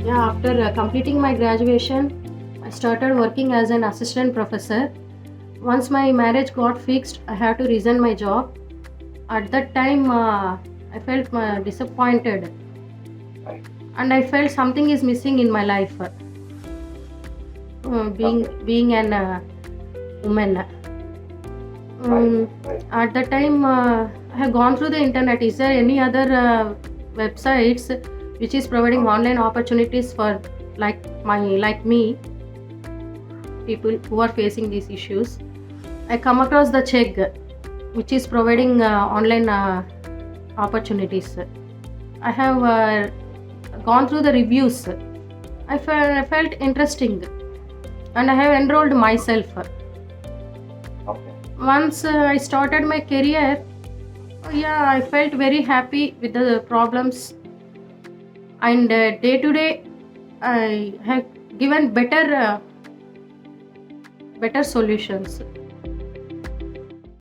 Yeah, after completing my graduation, I started working as an assistant professor. Once my marriage got fixed, I had to resign my job. At that time, I felt disappointed, Right. and I felt something is missing in my life. Being Okay. being an woman. Right. Um, Right. at that time, I have gone through the internet. Is there any other websites which is providing online opportunities for like me, people who are facing these issues? I come across the Chegg, which is providing online opportunities. I have gone through the reviews. I felt interesting, and I have enrolled myself. Okay. Once I started my career, yeah, I felt very happy with the problems, and day to day, I have given better solutions.